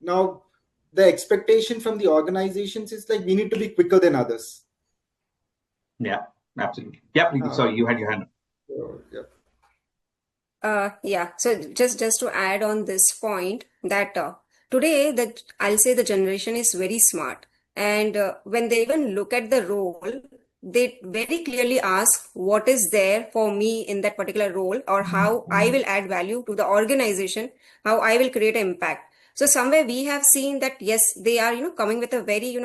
Now the expectation from the organizations is like we need to be quicker than others. Yeah, absolutely. Yeah, sorry, you had your hand up. Yeah. So just to add on this point that today that I'll say the generation is very smart, and when they even look at the role, they very clearly ask what is there for me in that particular role, or how I will add value to the organization, how I will create an impact. So somewhere we have seen that yes, they are coming with a very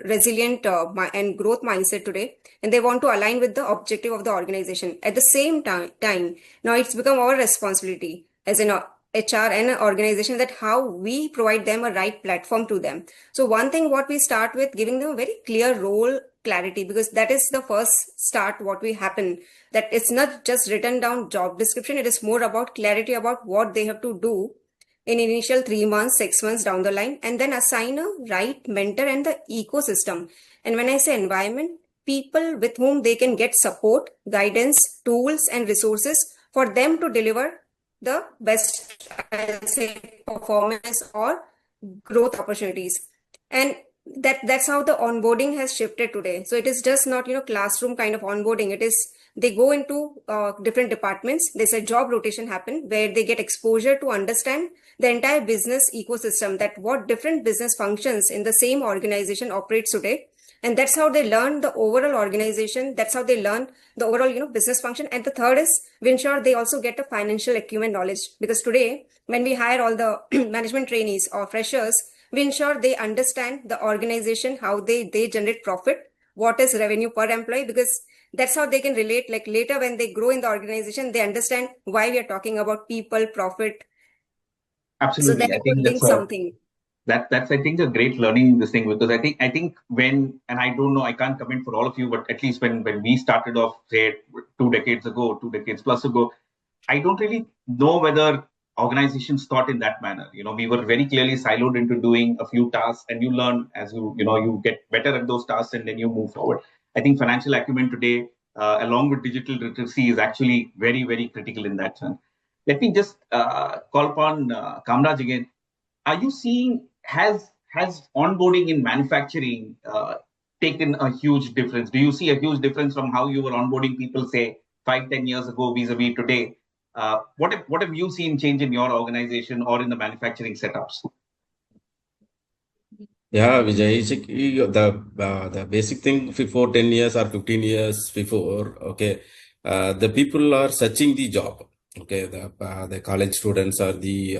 resilient and growth mindset today, and they want to align with the objective of the organization. At the same time, now it's become our responsibility as an HR and an organization that how we provide them a right platform to them. So one thing what we start with, giving them a very clear role clarity, because that is the first start what we happen, that it's not just written down job description, it is more about clarity about what they have to do in initial 3 months, 6 months down the line, and then assign a right mentor and the ecosystem. And when I say environment, people with whom they can get support, guidance, tools, and resources for them to deliver the best, I'll say, performance or growth opportunities. And that's how the onboarding has shifted today. So it is just not classroom kind of onboarding. It is they go into different departments. There's a job rotation happen where they get exposure to understand the entire business ecosystem, that what different business functions in the same organization operates today. And that's how they learn the overall organization. That's how they learn the overall business function. And the third is we ensure they also get a financial acumen knowledge, because today when we hire all the management trainees or freshers, we ensure they understand the organization, how they generate profit, what is revenue per employee, because that's how they can relate, like later when they grow in the organization, they understand why we are talking about people, profit. Absolutely. So that I think link something. That's I think a great learning this thing, because I think when, and I don't know, I can't comment for all of you, but at least when we started off, say 2 decades ago, 2 decades plus ago, I don't really know whether organizations thought in that manner. We were very clearly siloed into doing a few tasks, and you learn as you get better at those tasks, and then you move forward. I think financial acumen today, along with digital literacy, is actually very, very critical in that sense. Let me just call upon Kamraj again. Are you seeing, has onboarding in manufacturing taken a huge difference? Do you see a huge difference from how you were onboarding people, say 5-10 years ago vis-a-vis today? What have you seen change in your organization or in the manufacturing setups? Yeah, Vijay, the basic thing before 10 years or 15 years before, okay, the people are searching the job. Okay, the college students or the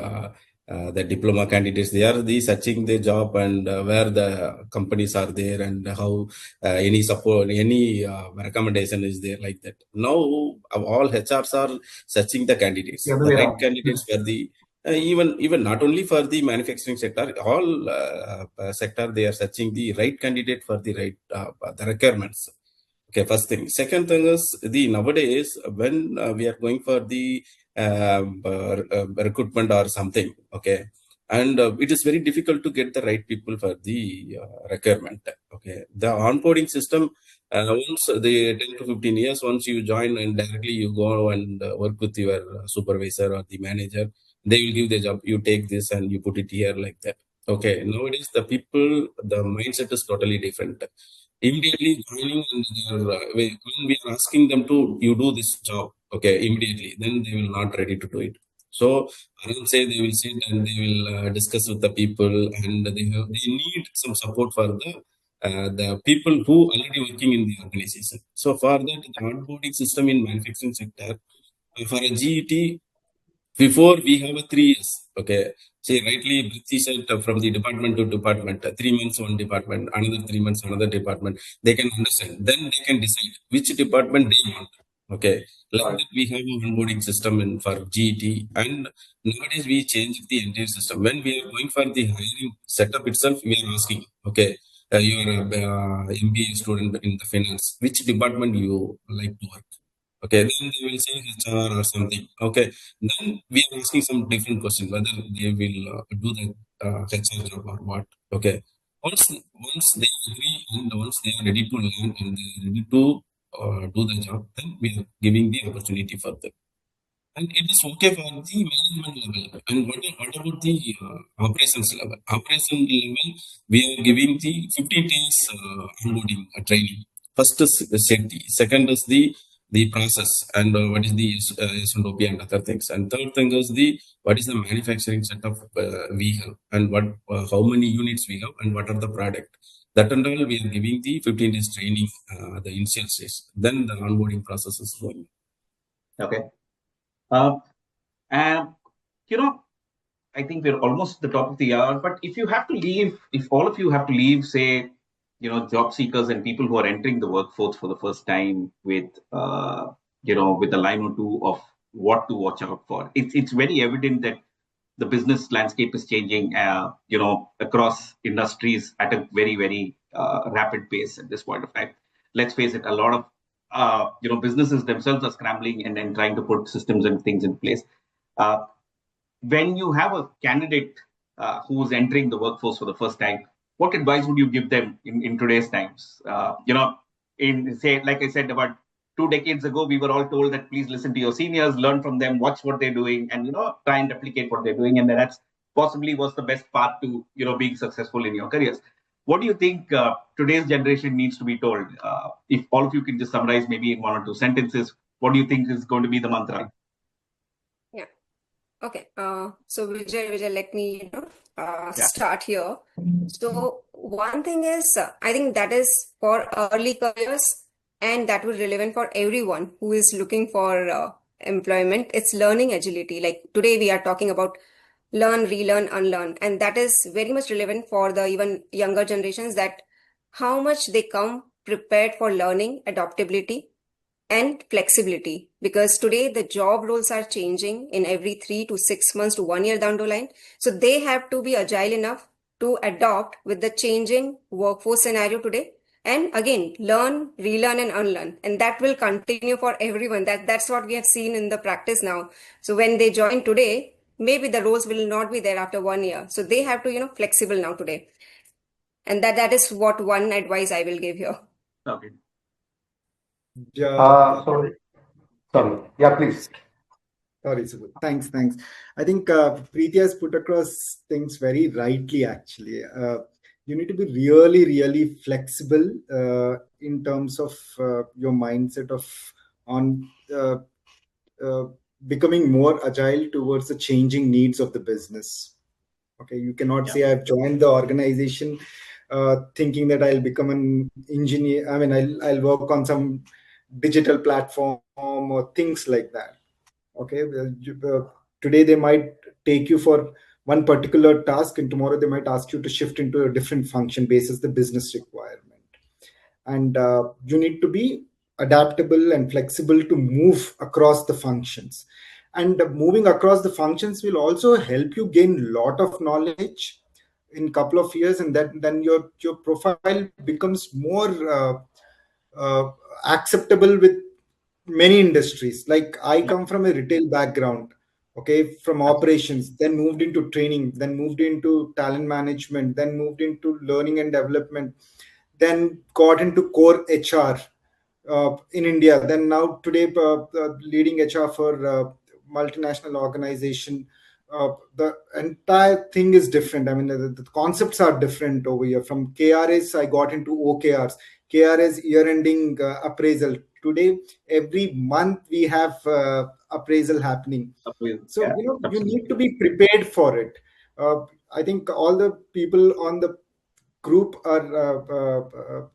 diploma candidates, they are the searching the job and where the companies are there and how any support, any recommendation is there like that. Now all HRs are searching the candidates, The other the way right around. candidates for the even not only for the manufacturing sector, all sector they are searching the right candidate for the right the requirements. Okay, first thing. Second thing is the nowadays when we are going for the recruitment or something. Okay, and it is very difficult to get the right people for the requirement. Okay, the onboarding system. Once the 10 to 15 years, once you join and directly you go and work with your supervisor or the manager, they will give the job. You take this and you put it here like that. Okay, nowadays the people, the mindset is totally different. Immediately joining and when we are asking them to you do this job, okay, immediately, then they will not ready to do it. So I will say they will sit and they will discuss with the people, and they need some support for the people who already working in the organization. So for that, the onboarding system in manufacturing sector, for a GET, before we have a 3 years, okay. See, rightly, Britti said from the department to department, 3 months one department, another 3 months another department. They can understand. Then they can decide which department they want. Okay, like Right. that we have a onboarding system in for GT, and nowadays we change the entire system. When we are going for the hiring setup itself, we are asking, okay, you are a MBA student in the finance, which department you like to work? Okay, then they will say HR or something. Okay, then we are asking some different question whether they will do the HR job or what. Okay, once they agree and once they are ready to learn and they are ready to do the job, then we are giving the opportunity for them. And it is okay for the management level. And what about the operations level? Operation level, we are giving the 15 days onboarding training. First is the safety. Second is the process and what is the S&OP and other things. And third thing is the what is the manufacturing setup we have and what how many units we have and what are the product. That and all we are giving the 15 days training, the initial stage. Then the onboarding process is going. Okay. And you know, I think we're almost at the top of the hour. But if you have to leave, if all of you have to leave, say, job seekers and people who are entering the workforce for the first time with, with a line or two of what to watch out for, it's very evident that the business landscape is changing, across industries at a very, very rapid pace at this point of time. Let's face it, a lot of, businesses themselves are scrambling and then trying to put systems and things in place. Uh, when you have a candidate who's entering the workforce for the first time, what advice would you give them in today's times? In say, like I said, about 2 decades ago, we were all told that please listen to your seniors, learn from them, watch what they're doing, and try and replicate what they're doing, and that's possibly was the best path to being successful in your careers. What do you think today's generation needs to be told? If all of you can just summarize maybe in 1 or 2 sentences, what do you think is going to be the mantra? Yeah. Okay. So Vijay, let me, Yeah. start here. So one thing is, I think that is for early careers, and that would relevant for everyone who is looking for employment. It's learning agility. Like today, we are talking about learn, relearn, unlearn, and that is very much relevant for the even younger generations. That how much they come prepared for learning, adaptability, and flexibility, because today the job roles are changing in every 3 to 6 months to 1 year down the line. So they have to be agile enough to adopt with the changing workforce scenario today, and again learn, relearn, and unlearn, and that will continue for everyone. That's what we have seen in the practice now. So when they join today, maybe the roles will not be there after 1 year, so they have to flexible now today. And that is what one advice I will give here. Okay. Yeah. Sorry. Yeah. Yeah, please. Sorry, Subbu. Thanks. I think Preeti has put across things very rightly, actually. You need to be really, really flexible in terms of your mindset of on uh, becoming more agile towards the changing needs of the business. Okay, you cannot say I've joined the organization thinking that I'll become an engineer. I mean, I'll work on some digital platform or things like that. Okay, today they might take you for one particular task, and tomorrow they might ask you to shift into a different function basis the business requirement. And you need to be adaptable and flexible to move across the functions. And moving across the functions will also help you gain a lot of knowledge in couple of years, and then your profile becomes more acceptable with many industries. Like I come from a retail background, okay, from operations, then moved into training, then moved into talent management, then moved into learning and development, then got into core HR in India. Then now today, leading HR for multinational organization. The entire thing is different. I mean, the concepts are different over here. From KRS, I got into OKRs. KRS year-ending appraisal. Today, every month we have appraisal happening. So you need to be prepared for it. I think all the people on the group are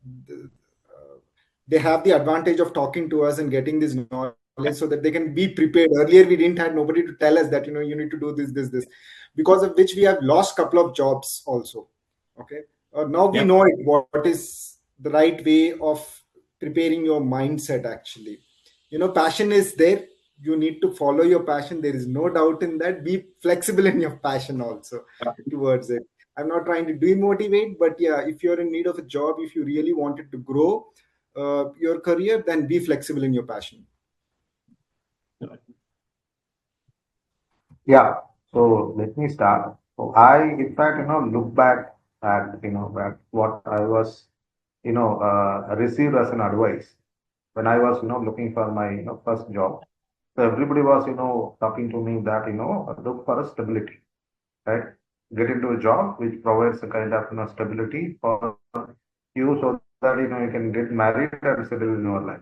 they have the advantage of talking to us and getting this knowledge so that they can be prepared. Earlier we didn't have nobody to tell us that you need to do this, because of which we have lost couple of jobs also. Okay, now we know it, what is the right way of preparing your mindset. Actually, passion is there, you need to follow your passion, there is no doubt in that. Be flexible in your passion also towards it. I'm not trying to demotivate, but yeah, if you're in need of a job, if you really wanted to grow your career, then be flexible in your passion. Yeah. So let me start. So I, in fact, look back at, at what I was, received as an advice when I was, looking for my, first job. So everybody was, talking to me that, look for a stability, right? Get into a job which provides a kind of, stability for you so that, you can get married and settle in your life.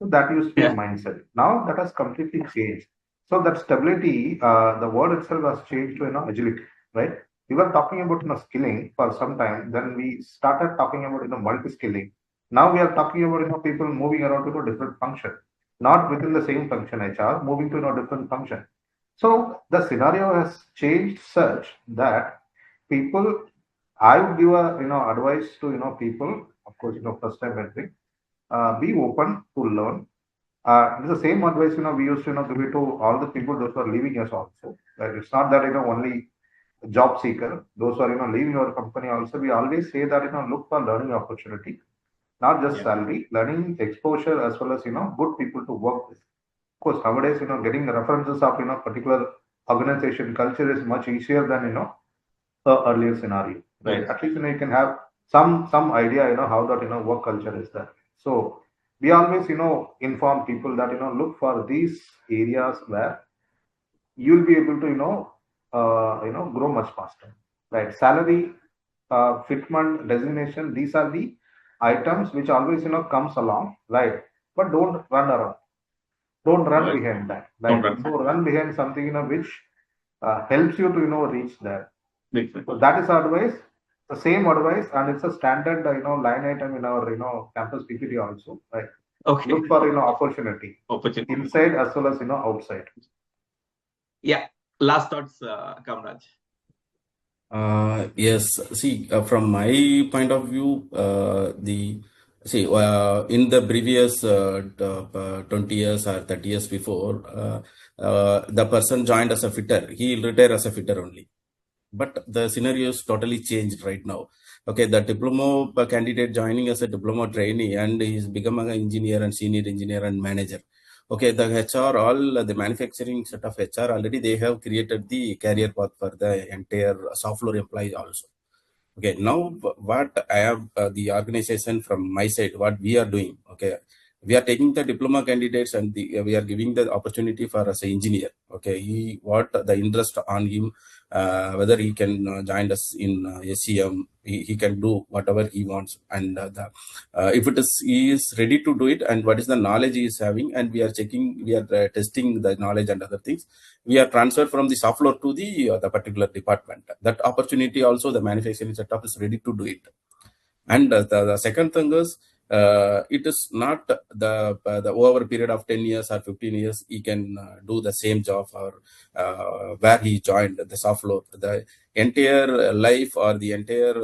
So that used to be a mindset. Now that has completely changed. So that stability, the word itself has changed to agility, right? We were talking about skilling for some time. Then we started talking about multi-skilling. Now we are talking about people moving around to a different function, not within the same function HR, moving to a different function. So the scenario has changed such that people, I would give a advice to people, of course, first time entering, be open to learn. It's the same advice we used to give it to all the people those who are leaving us also. Right? It's not that only job seeker, those who are leaving our company also. We always say that look for learning opportunity, not just salary, learning exposure as well as good people to work with. Of course, nowadays getting the references of particular organization culture is much easier than the earlier scenario. Right. At least you can have some idea how that work culture is there. So we always inform people that look for these areas where you'll be able to grow much faster. Right. Salary, fitment, designation, these are the items which always comes along, right? But don't run around. Don't run behind that. Right? So run behind something which helps you to reach there. So that is advice, the same advice, and it's a standard line item in our campus PPT also. Right. Okay. Look for opportunity inside as well as outside. Yeah. Last thoughts, Kamraj. Yes. See, from my point of view, in the previous 20 years or 30 years before, the person joined as a fitter. He'll retire as a fitter only. But the scenario is totally changed right now. Okay, the diploma candidate joining as a diploma trainee and he's become an engineer and senior engineer and manager. Okay, the HR, all the manufacturing set of HR already they have created the career path for the entire software employees also. Okay, now what I have the organization from my side, what we are doing. Okay, we are taking the diploma candidates and we are giving the opportunity for as an engineer. Okay, what the interest on him, whether he can join us in SEM, he can do whatever he wants. And if he is ready to do it, and what is the knowledge he is having, and we are testing the knowledge and other things, we are transferred from the soft floor to the particular department. That opportunity also, the manufacturing setup is ready to do it. And the second thing is, it is not the over a period of 10 years or 15 years, he can do the same job, or where he joined the soft floor. The entire life, or the entire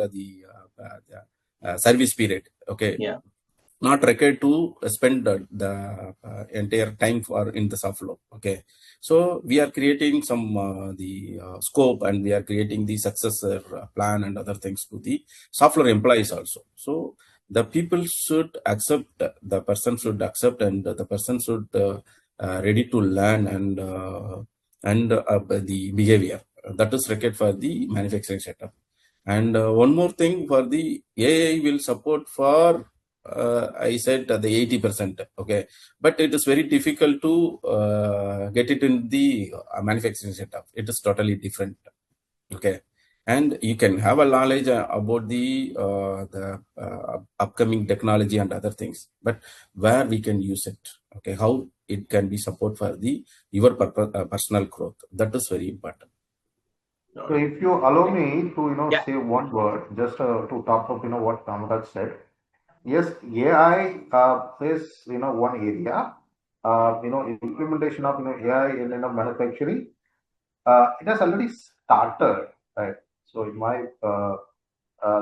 service period, okay, Yeah. not required to spend the entire time for in the soft floor. Okay, so we are creating some the scope, and we are creating the successor plan and other things to the soft floor employees also. So the people should accept, the person should accept, and the person should ready to learn, and the behavior that is required for the manufacturing setup. And one more thing, for the AI will support for I said the 80%. Okay, but it is very difficult to get it in the manufacturing setup. It is totally different. Okay, and you can have a knowledge about the upcoming technology and other things, but where we can use it. Okay, how it can be support for the your personal growth. That is very important. So if you allow me to, Yeah. say one word, just to top up, what Kamaraj said. Yes, AI is, one area. Implementation of, AI in, manufacturing. It has already started, right? So in my, I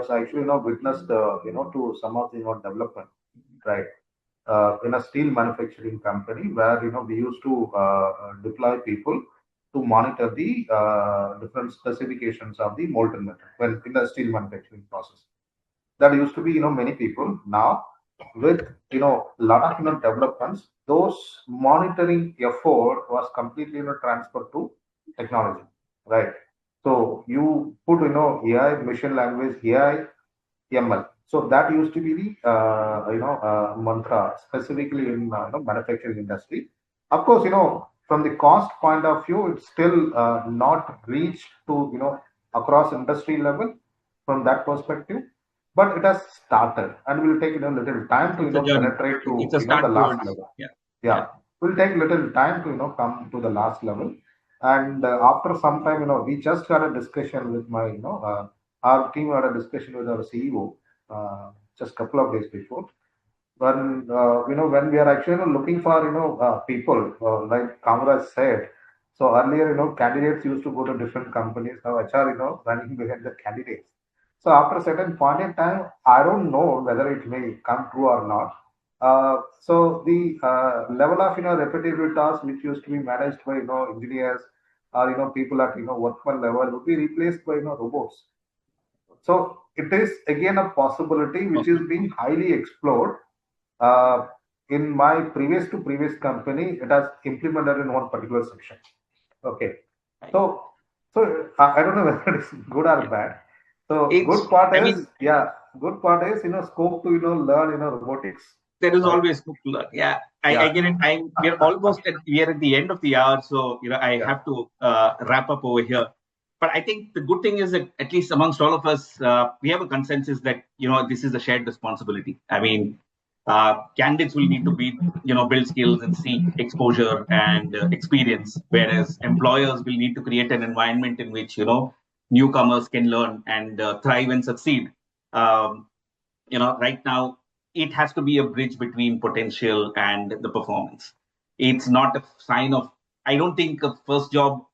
was actually, witnessed, to some of the, development, right? In a steel manufacturing company where, we used to deploy people to monitor the different specifications of the molten metal when in the steel manufacturing process. That used to be, many people. Now, with, lot of, developments, those monitoring effort was completely, transferred to technology, right? So you put, AI, machine language, AI, ML. So that used to be the mantra specifically in manufacturing industry. Of course, from the cost point of view, it's still not reached to across industry level from that perspective, but it has started and will take little time to It's a journey. penetrate to It's a start the last towards. level. Yeah. Yeah, will take little time to come to the last level. And after some time, we just had a discussion with my our team had a discussion with our CEO just couple of days before. When when we are actually looking for people like Kamraj said. So earlier, candidates used to go to different companies. Now HR, running behind the candidates. So after a certain point in time, I don't know whether it may come true or not. So the level of repetitive tasks which used to be managed by engineers or people at workman level would be replaced by robots. So it is again a possibility which is being highly explored. Uh, in my previous company, it has implemented in one particular section. Okay, so I don't know whether it's good or bad. So It's, good part I is mean, scope to learn robotics. there is Right? always scope to learn. Yeah, I Yeah. get it. We are at the end of the hour, so I Yeah. have to wrap up over here. But I think the good thing is that at least amongst all of us, we have a consensus that this is a shared responsibility. I mean, candidates will need to build skills and seek exposure and experience, whereas employers will need to create an environment in which newcomers can learn and thrive and succeed. Um, right now it has to be a bridge between potential and the performance. It's not a sign of, I don't think a first job,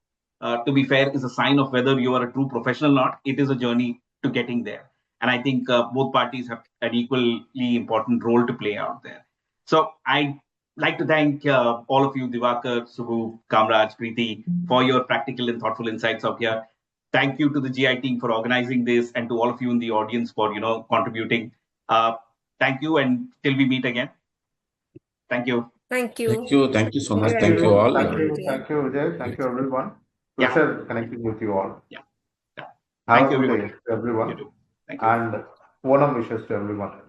to be fair, is a sign of whether you are a true professional or not. It is a journey to getting there. And I think both parties have an equally important role to play out there. So I'd like to thank all of you, Divakar, Subhu, Kamraj, Preeti, for your practical and thoughtful insights out here. Thank you to the GI team for organizing this, and to all of you in the audience for contributing. Uh, Thank you, and till we meet again. Thank you. Thank you. Thank you. Thank you so Thank much. you, Thank you everyone, all. for Thank you. connecting. Thank you, Vijay. Thank you, everyone. Yeah. Pleasure connecting with you all. Yeah. Have Thank a you, good everybody. day to everyone. You too. Thank you. And Onam wishes to everyone.